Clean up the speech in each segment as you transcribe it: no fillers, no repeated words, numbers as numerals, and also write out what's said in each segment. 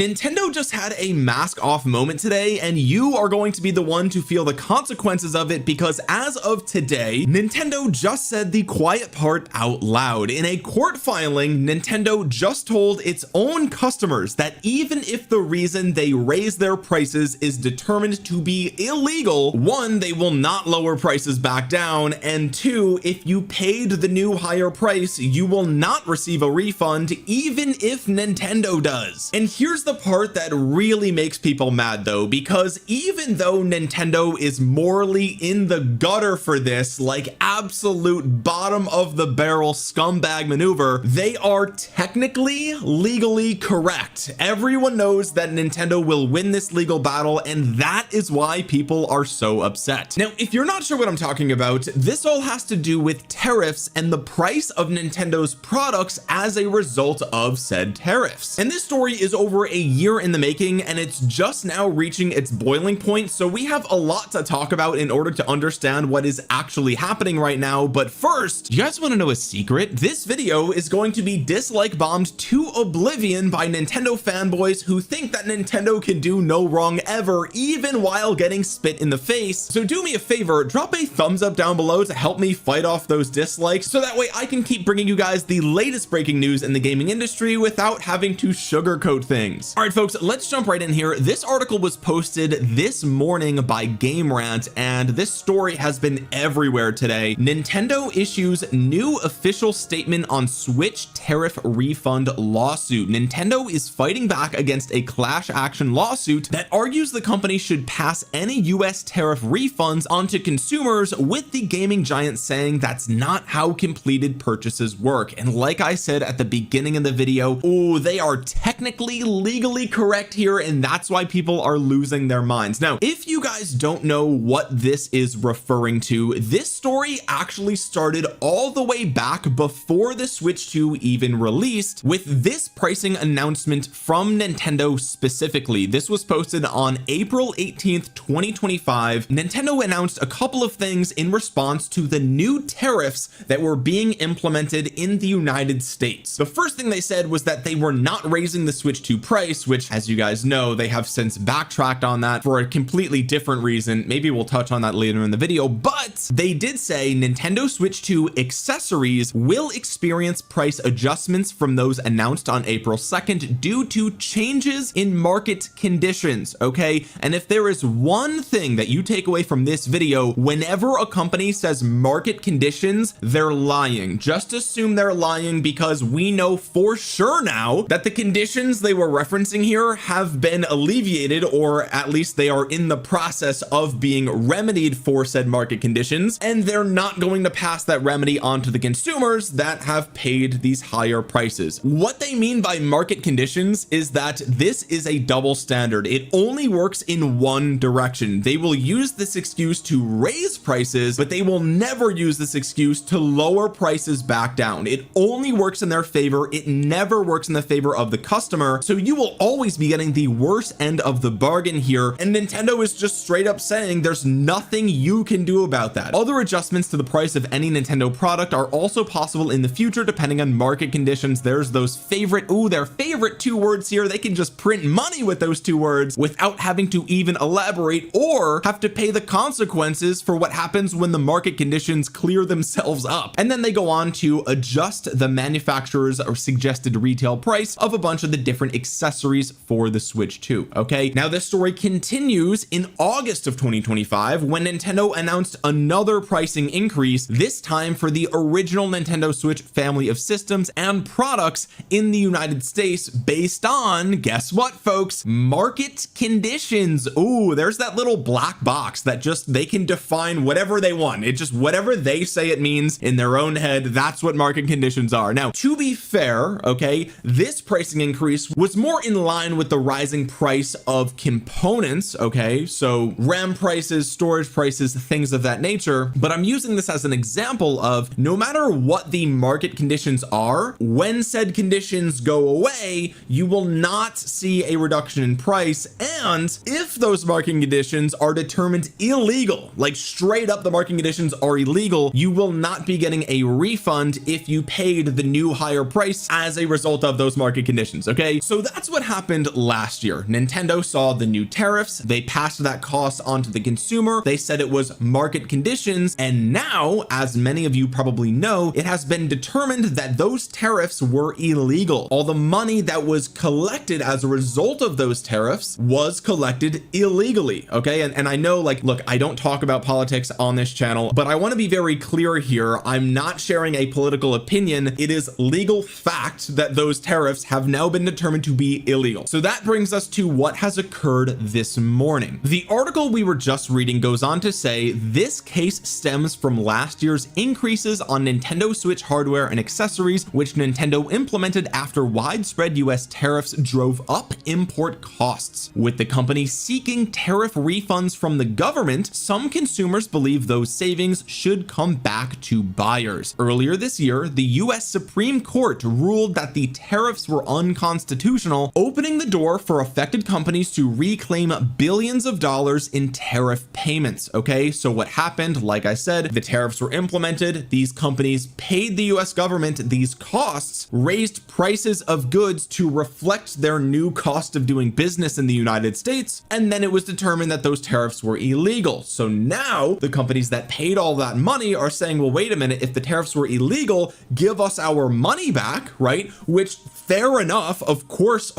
Nintendo just had a mask off moment today, and you are going to be the one to feel the consequences of it, because as of today, Nintendo just said the quiet part out loud. In a court filing, Nintendo just told its own customers that even if the reason they raise their prices is determined to be illegal, one, they will not lower prices back down, and two, if you paid the new higher price, you will not receive a refund even if Nintendo does. And here's the part that really makes people mad though, because even though Nintendo is morally in the gutter for this, like absolute bottom of the barrel scumbag maneuver, they are technically legally correct. Everyone knows that Nintendo will win this legal battle, and that is why people are so upset. Now, if you're not sure what I'm talking about, this all has to do with tariffs and the price of Nintendo's products as a result of said tariffs. And this story is over a year in the making, and it's just now reaching its boiling point, so we have a lot to talk about in order to understand what is actually happening right now. But first, you guys want to know a secret? This video is going to be dislike bombed to oblivion by Nintendo fanboys who think that Nintendo can do no wrong ever, even while getting spit in the face. So do me a favor, drop a thumbs up down below to help me fight off those dislikes, so that way I can keep bringing you guys the latest breaking news in the gaming industry without having to sugarcoat things. All right, folks, let's jump right in here. This article was posted this morning by Game Rant, and this story has been everywhere today. Nintendo issues new official statement on Switch tariff refund lawsuit. Nintendo is fighting back against a class action lawsuit that argues the company should pass any US tariff refunds onto consumers, with the gaming giant saying that's not how completed purchases work. And like I said at the beginning of the video, oh, they are technically legally correct here, and that's why people are losing their minds. Now, if you guys don't know what this is referring to, this story actually started all the way back before the Switch 2 even released, with this pricing announcement from Nintendo specifically. This was posted on April 18th 2025. Nintendo announced a couple of things in response to the new tariffs that were being implemented in the United States. The first thing they said was that they were not raising the Switch 2 price, which, as you guys know, they have since backtracked on that for a completely different reason. Maybe we'll touch on that later in the video, but they did say Nintendo Switch 2 accessories will experience price adjustments from those announced on April 2nd due to changes in market conditions. Okay, and if there is one thing that you take away from this video, whenever a company says market conditions, they're lying. Just assume they're lying, because we know for sure now that the conditions they were referencing here have been alleviated, or at least they are in the process of being remedied for said market conditions, and they're not going to pass that remedy on to the consumers that have paid these higher prices. What they mean by market conditions is that this is a double standard. It only works in one direction. They will use this excuse to raise prices, but they will never use this excuse to lower prices back down. It only works in their favor. It never works in the favor of the customer. So you will always be getting the worst end of the bargain here, and Nintendo is just straight up saying there's nothing you can do about that. Other adjustments to the price of any Nintendo product are also possible in the future depending on market conditions. There's those their favorite two words here. They can just print money with those two words without having to even elaborate or have to pay the consequences for what happens when the market conditions clear themselves up. And then they go on to adjust the manufacturer's or suggested retail price of a bunch of the different accessories for the Switch 2. Okay, now this story continues in August of 2025 when Nintendo announced another pricing increase, this time for the original Nintendo Switch family of systems and products in the United States, based on, guess what folks, market conditions. Ooh, there's that little black box that just, they can define whatever they want. It just, whatever they say it means in their own head, that's what market conditions are. Now, to be fair, okay, this pricing increase was more in line with the rising price of components. Okay, so RAM prices, storage prices, things of that nature. But I'm using this as an example of no matter what the market conditions are, when said conditions go away, you will not see a reduction in price. And if those market conditions are determined illegal, like straight up the market conditions are illegal, you will not be getting a refund if you paid the new higher price as a result of those market conditions. Okay, so that's what happened last year. Nintendo saw the new tariffs, they passed that cost on to the consumer, they said it was market conditions, and now, as many of you probably know, it has been determined that those tariffs were illegal. All the money that was collected as a result of those tariffs was collected illegally. Okay, and I know, like, look, I don't talk about politics on this channel, but I want to be very clear here. I'm not sharing a political opinion. It is legal fact that those tariffs have now been determined to be illegal. So that brings us to what has occurred this morning. The article we were just reading goes on to say this case stems from last year's increases on Nintendo Switch hardware and accessories, which Nintendo implemented after widespread US tariffs drove up import costs. With the company seeking tariff refunds from the government, some consumers believe those savings should come back to buyers. Earlier this year, the US Supreme Court ruled that the tariffs were unconstitutional, opening the door for affected companies to reclaim billions of dollars in tariff payments. Okay, so what happened? Like I said, the tariffs were implemented, these companies paid the US government these costs, raised prices of goods to reflect their new cost of doing business in the United States, and then it was determined that those tariffs were illegal. So now the companies that paid all that money are saying, well, wait a minute, if the tariffs were illegal, give us our money back, right? Which, fair enough, of course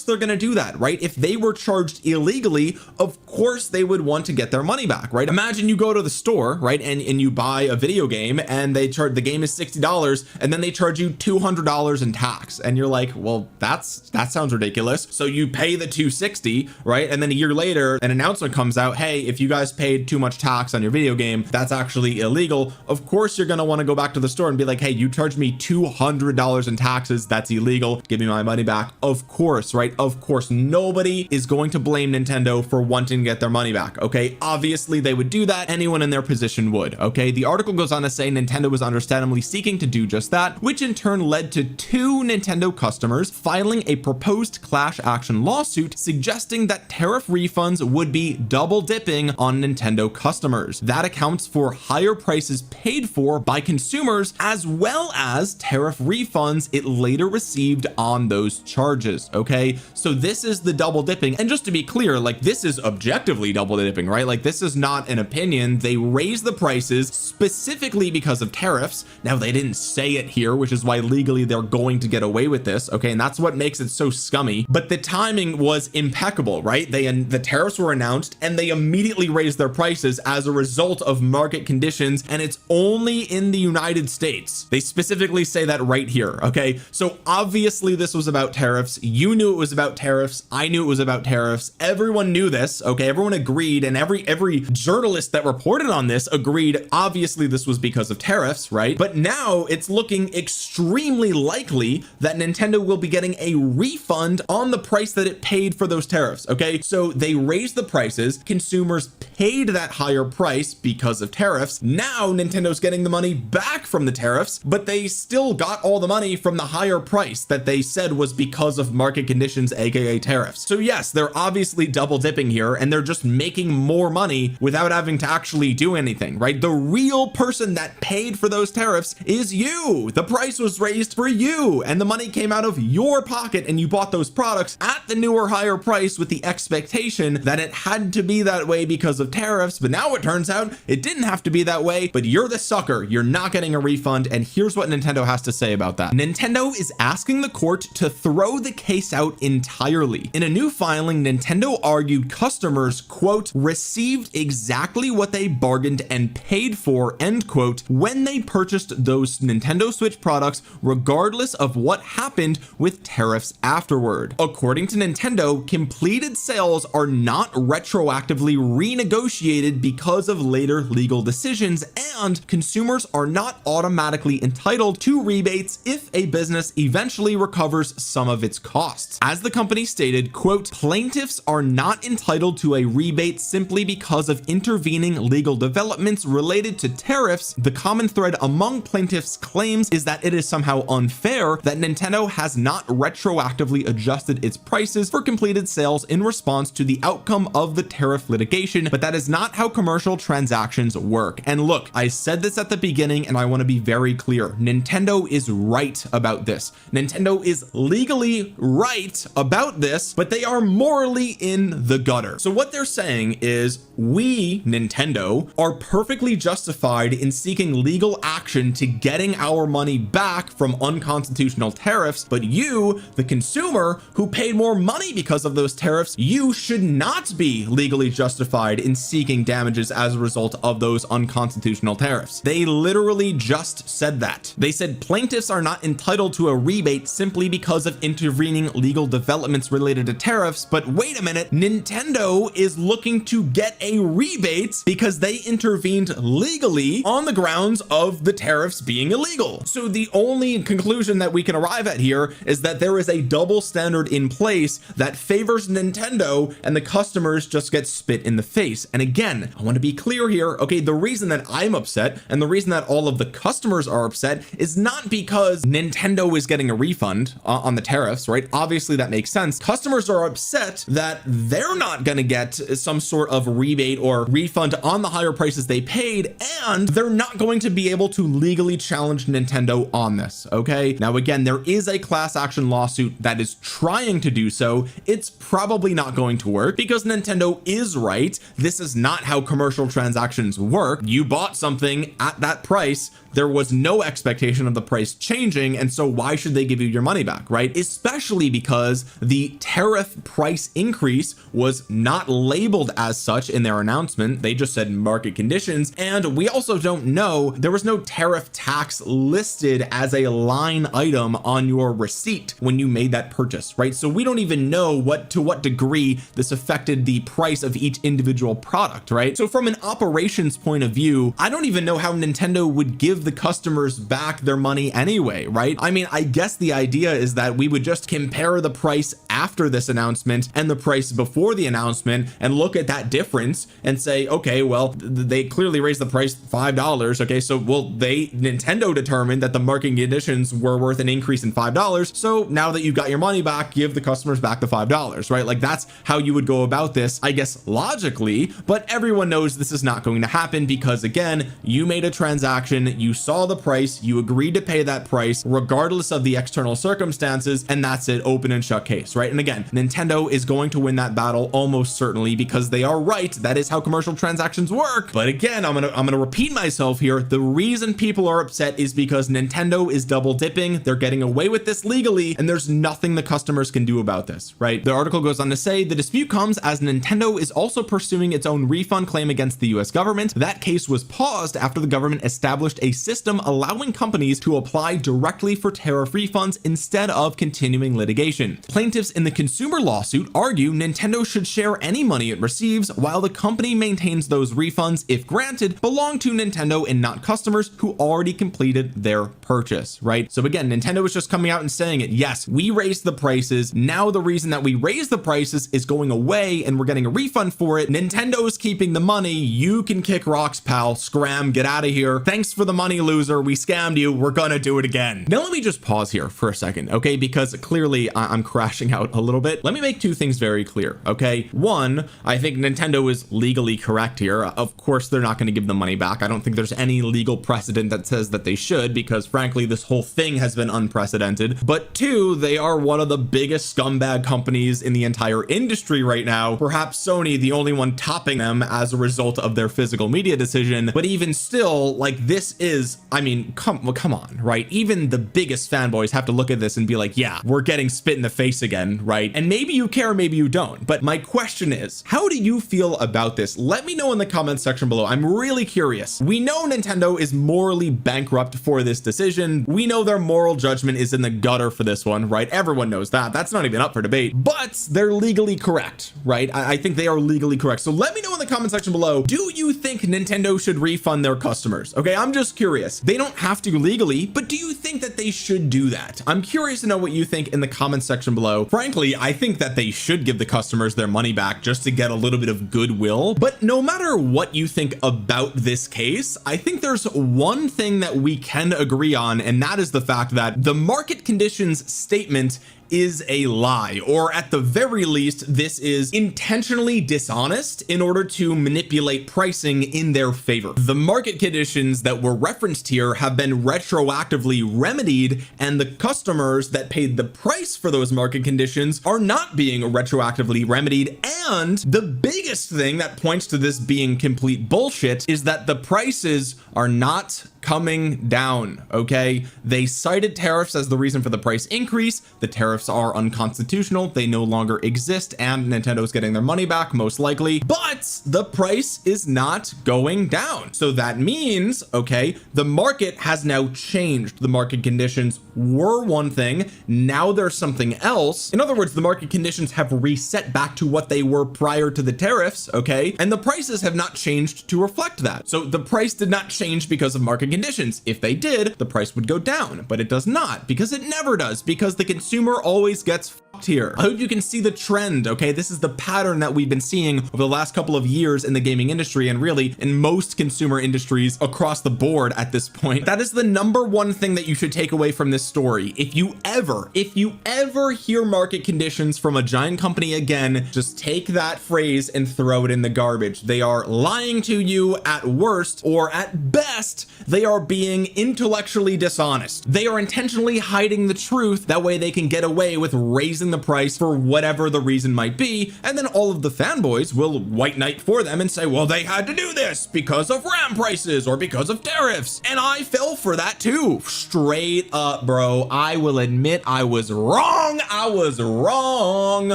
they're going to do that, right? If they were charged illegally, of course they would want to get their money back, right? Imagine you go to the store, right, and you buy a video game and they charge, the game is $60 and then they charge you $200 in tax, and you're like, well, that sounds ridiculous. So you pay the $260, right? And then a year later an announcement comes out, hey, if you guys paid too much tax on your video game, that's actually illegal. Of course you're going to want to go back to the store and be like, hey, you charged me $200 in taxes, that's illegal, give me my money back. Of course, right? Of course, nobody is going to blame Nintendo for wanting to get their money back. Okay, obviously they would do that, anyone in their position would. Okay, the article goes on to say Nintendo was understandably seeking to do just that, which in turn led to two Nintendo customers filing a proposed class action lawsuit suggesting that tariff refunds would be double dipping on Nintendo customers. That accounts for higher prices paid for by consumers as well as tariff refunds it later received on those charges. Okay, so this is the double dipping, and just to be clear, like, this is objectively double dipping, right? Like, this is not an opinion. They raised the prices specifically because of tariffs. Now, they didn't say it here, which is why legally they're going to get away with this. Okay, and that's what makes it so scummy, but the timing was impeccable, right? The tariffs were announced and they immediately raised their prices as a result of market conditions, and it's only in the United States. They specifically say that right here. Okay, so obviously this was about tariffs. You knew it was about tariffs. I knew it was about tariffs. Everyone knew this. Okay, everyone agreed, and every journalist that reported on this agreed obviously this was because of tariffs, right? But now it's looking extremely likely that Nintendo will be getting a refund on the price that it paid for those tariffs. Okay, so they raised the prices, consumers paid that higher price because of tariffs. Now Nintendo's getting the money back from the tariffs, but they still got all the money from the higher price that they said was because of market conditions, aka tariffs. So yes, they're obviously double dipping here, and they're just making more money without having to actually do anything, right? The real person that paid for those tariffs is you. The price was raised for you, and the money came out of your pocket, and you bought those products at the newer higher price with the expectation that it had to be that way because of tariffs. But now it turns out it didn't have to be that way, but you're the sucker. You're not getting a refund. And here's what Nintendo has to say about that. Nintendo is asking the court to throw the case out entirely. In a new filing, Nintendo argued customers, quote, received exactly what they bargained and paid for, end quote, when they purchased those Nintendo Switch products, regardless of what happened with tariffs afterward. According to Nintendo, completed sales are not retroactively renegotiated because of later legal decisions, and consumers are not automatically entitled to rebates if a business eventually recovers some of its costs. As the company stated, quote, plaintiffs are not entitled to a rebate simply because of intervening legal developments related to tariffs. The common thread among plaintiffs' claims is that it is somehow unfair that Nintendo has not retroactively adjusted its prices for completed sales in response to the outcome of the tariff litigation, but that is not how commercial transactions work. And look, I said this at the beginning and I want to be very clear. Nintendo is right about this. Nintendo is legally right about this, but they are morally in the gutter. So what they're saying is we, Nintendo, are perfectly justified in seeking legal action to getting our money back from unconstitutional tariffs, but you, the consumer who paid more money because of those tariffs, you should not be legally justified in seeking damages as a result of those unconstitutional tariffs. They literally just said that. They said plaintiffs are not entitled to a rebate simply because of intervening legal developments related to tariffs, but wait a minute, Nintendo is looking to get a rebate because they intervened legally on the grounds of the tariffs being illegal. So the only conclusion that we can arrive at here is that there is a double standard in place that favors Nintendo and the customers just get spit in the face. And again, I want to be clear here. Okay, the reason that I'm upset and the reason that all of the customers are upset is not because Nintendo is getting a refund on the tariffs, right? Obviously that makes sense. Customers are upset that they're not going to get some sort of rebate or refund on the higher prices they paid, and they're not going to be able to legally challenge Nintendo on this. Okay, now again, there is a class action lawsuit that is trying to do so. It's probably not going to work because Nintendo is right. This is not how commercial transactions work. You bought something at that price, there was no expectation of the price changing, and so why should they give you your money back, right? Especially because the tariff price increase was not labeled as such in their announcement. They just said market conditions, and we also don't know, there was no tariff tax listed as a line item on your receipt when you made that purchase, right? So we don't even know to what degree this affected the price of each individual product, right? So from an operations point of view, I don't even know how Nintendo would give the customers back their money anyway, right? I mean, I guess the idea is that we would just compare the price after this announcement and the price before the announcement and look at that difference and say, okay, well, they clearly raised the price $5. Okay, so Nintendo determined that the market conditions were worth an increase in $5. So now that you've got your money back, give the customers back the $5, right? Like that's how you would go about this, I guess, logically, but everyone knows this is not going to happen because again, you made a transaction, you saw the price, you agreed to pay that price regardless of the external circumstances, and that's it, open and shut case, right? And again, Nintendo is going to win that battle almost certainly because they are right. That is how commercial transactions work. But again, I'm gonna repeat myself here. The reason people are upset is because Nintendo is double dipping. They're getting away with this legally, and there's nothing the customers can do about this, right? The article goes on to say the dispute comes as Nintendo is also pursuing its own refund claim against the US government. That case was paused after the government established a system allowing companies to apply directly for tariff refunds instead of continuing litigation. Plaintiffs in the consumer lawsuit argue Nintendo should share any money it receives while the company maintains those refunds, if granted, belong to Nintendo and not customers who already completed their purchase, right? So again, Nintendo is just coming out and saying it. Yes, we raised the prices. Now the reason that we raised the prices is going away and we're getting a refund for it. Nintendo's keeping the money. You can kick rocks, pal. Scram, get out of here. Thanks for the money, loser. We scammed you. We're gonna do it again. Now let me just pause here for a second, okay? Because clearly I'm crashing out a little bit. Let me make two things very clear, okay? One, I think Nintendo is legally correct here. Of course, they're not going to give the money back. I don't think there's any legal precedent that says that they should, because frankly, this whole thing has been unprecedented. But two, they are one of the biggest scumbag companies in the entire industry right now. Perhaps Sony, the only one topping them as a result of their physical media decision. But even still, like, this is, I mean, come on, right? Even the biggest fanboys have to look at this and be like, yeah, we're getting spit in the face again, right? And maybe you care, maybe you don't. But my question is, how do you feel about this? Let me know in the comments section below. I'm really curious. We know Nintendo is morally bankrupt for this decision. We know their moral judgment is in the gutter for this one, right? Everyone knows that. That's not even up for debate, but they're legally correct, right? I think they are legally correct. So let me know in the comment section below, do you think Nintendo should refund their customers? Okay, I'm just curious. They don't have to legally, but do you think that they should do that? I'm curious to know what you think in the comment section below. Frankly, I think that they should give the customers their money back just to get a little bit of goodwill. But no matter what you think about this case, I think there's one thing that we can agree on, and that is the fact that the market conditions statement is a lie, or at the very least this is intentionally dishonest in order to manipulate pricing in their favor. The market conditions that were referenced here have been retroactively remedied, and the customers that paid the price for those market conditions are not being retroactively remedied. And the biggest thing that points to this being complete bullshit is that the prices are not coming down. Okay, they cited tariffs as the reason for the price increase. The tariffs are unconstitutional, they no longer exist, and Nintendo's getting their money back most likely, but the price is not going down. So that means, okay, the market has now changed. The market conditions were one thing, now there's something else. In other words, the market conditions have reset back to what they were prior to the tariffs, okay, and the prices have not changed to reflect that. So the price did not change because of market conditions. If they did, the price would go down, but it does not, because it never does, because the consumer always gets fucked here. I hope you can see the trend. Okay, this is the pattern that we've been seeing over the last couple of years in the gaming industry, and really in most consumer industries across the board at this point. That is the number one thing that you should take away from this story. If you ever hear market conditions from a giant company again, just take that phrase and throw it in the garbage. They are lying to you at worst, or at best they are being intellectually dishonest. They are intentionally hiding the truth, that way they can get away with raising the price for whatever the reason might be, and then all of the fanboys will white knight for them and say, well, they had to do this because of RAM prices or because of tariffs. And I fell for that too. Straight up, bro. I will admit I was wrong.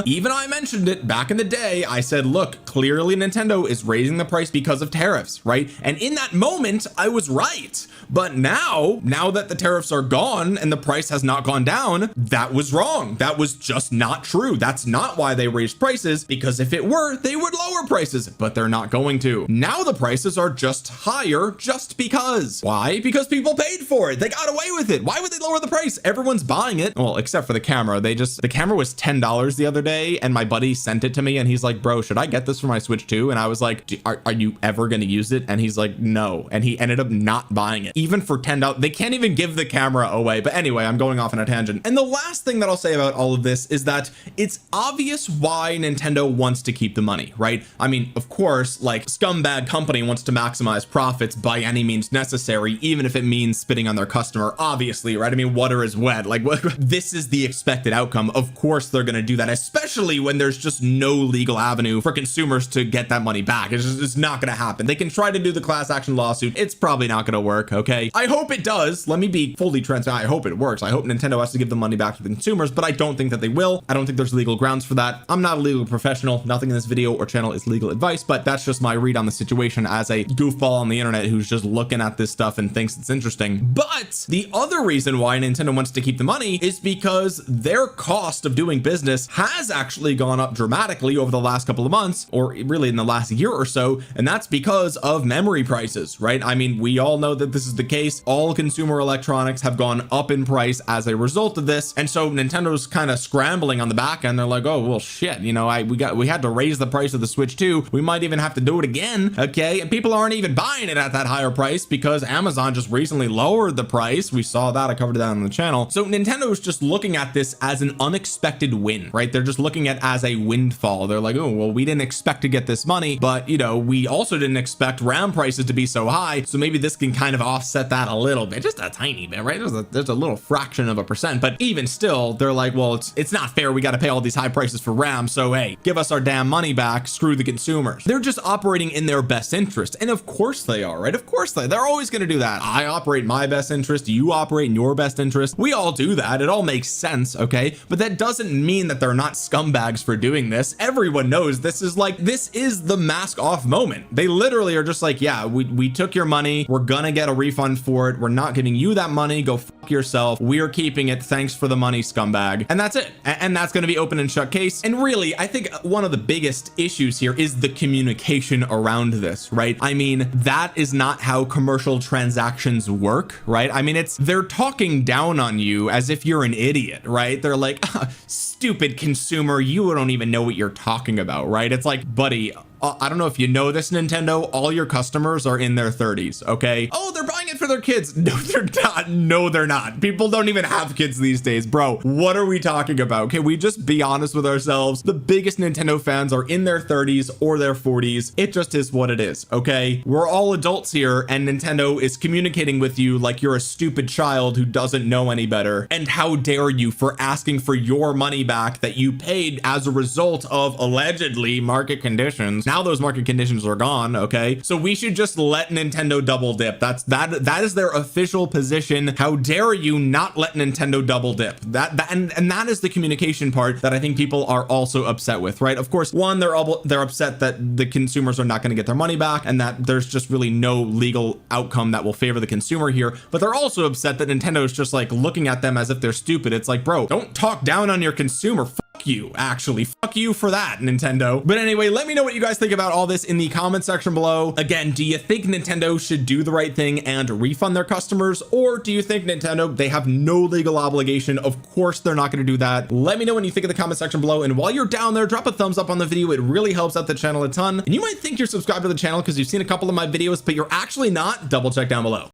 Even I mentioned it back in the day. I said, look, clearly Nintendo is raising the price because of tariffs, right? And in that moment I was right, but now that the tariffs are gone and the price has not gone down, that was wrong. That was just not true. That's not why they raised prices, because if it were, they would lower prices, but they're not going to. Now the prices are just higher just because. Why? Because people paid for it. They got away with it. Why would they lower the price? Everyone's buying it. Well, except for the camera. The camera was $10 the other day, and my buddy sent it to me and he's like, bro, should I get this for my Switch 2? And I was like, are you ever going to use it? And he's like, no. And he ended up not buying it, even for $10. They can't even give the camera away. But anyway, I'm going off on a tangent. And the last thing that I'll say about all of this is that it's obvious why Nintendo wants to keep the money, right? I mean, of course, like, scumbag company wants to maximize profits by any means necessary, even if it means spitting on their customer, obviously, right? I mean, water is wet. Like, this is the expected outcome. Of course they're going to do that, especially when there's just no legal avenue for consumers to get that money back. It's not going to happen. They can try to do the class action lawsuit. It's probably not going to work. Okay, I hope it does. Let me be fully transparent. I hope it works. I hope Nintendo has to give the money back to the consumers, but I don't think that they will. I don't think there's legal grounds for that. I'm not a legal professional. Nothing in this video or channel is legal advice, but that's just my read on the situation as a goofball on the internet who's just looking at this stuff and thinks it's interesting. But the other reason why Nintendo wants to keep the money is because their cost of doing business has actually gone up dramatically over the last couple of months, or really in the last year or so, and that's because of memory prices, right? I mean, we all know that this is the case. All consumer electronics have gone up in price as a result of this, and so Nintendo's kind of scrambling on the back end. They're like, oh well, shit, you know, we had to raise the price of the Switch 2. We might even have to do it again. Okay, and people aren't even buying it at that higher price because Amazon just recently lowered the price. We saw that. I covered that on the channel. So Nintendo is just looking at this as an unexpected win, right? They're just looking at it as a windfall. They're like, oh well, we didn't expect to get this money, but you know, we also didn't expect RAM prices to be so high, so maybe this can kind of offset that a little bit, just a tiny bit, right? There's a little fraction of a percent, but even still, they're like, well, it's not fair. We got to pay all these high prices for RAM, so hey, give us our damn money back. Screw the consumers. They're just operating in their best interest, and of course they are, right? Of course they're always going to do that. I operate my best interest, you operate in your best interest. We all do that. It all makes sense, okay? But that doesn't mean that they're not scumbags for doing this. Everyone knows this is the mask off moment. They literally are just like, yeah, we took your money, we're gonna get a refund for it, we're not giving you that money, go fuck yourself, we're keeping it, thanks for the money, scumbag. And that's it. And that's gonna be open and shut case. And really, I think one of the biggest issues here is the communication around this, right? I mean, that is not how commercial transactions work, right? I mean, they're talking down on you as if you're an idiot, right? They're like, stupid consumer, you don't even know what you're talking about, right? It's like, buddy, I don't know if you know this, Nintendo, all your customers are in their 30s, okay? Oh, they're buying it for their kids. No, they're not. No, they're not. People don't even have kids these days, bro. What are we talking about? Can we just be honest with ourselves? The biggest Nintendo fans are in their 30s or their 40s. It just is what it is, okay? We're all adults here, and Nintendo is communicating with you like you're a stupid child who doesn't know any better. And how dare you for asking for your money back that you paid as a result of allegedly market conditions. Now those market conditions are gone, okay? So we should just let Nintendo double dip. That is their official position. How dare you not let Nintendo double dip? And that is the communication part that I think people are also upset with, right? Of course, one, they're upset that the consumers are not going to get their money back and that there's just really no legal outcome that will favor the consumer here. But they're also upset that Nintendo is just like looking at them as if they're stupid. It's like, bro, don't talk down on your consumer. You actually fuck you for that, Nintendo. But anyway, let me know what you guys think about all this in the comment section below. Again, do you think Nintendo should do the right thing and refund their customers, or do you think Nintendo, they have no legal obligation? Of course they're not going to do that. Let me know what you think in the comment section below, and while you're down there, drop a thumbs up on the video. It really helps out the channel a ton. And you might think you're subscribed to the channel because you've seen a couple of my videos, but you're actually not. Double check down below.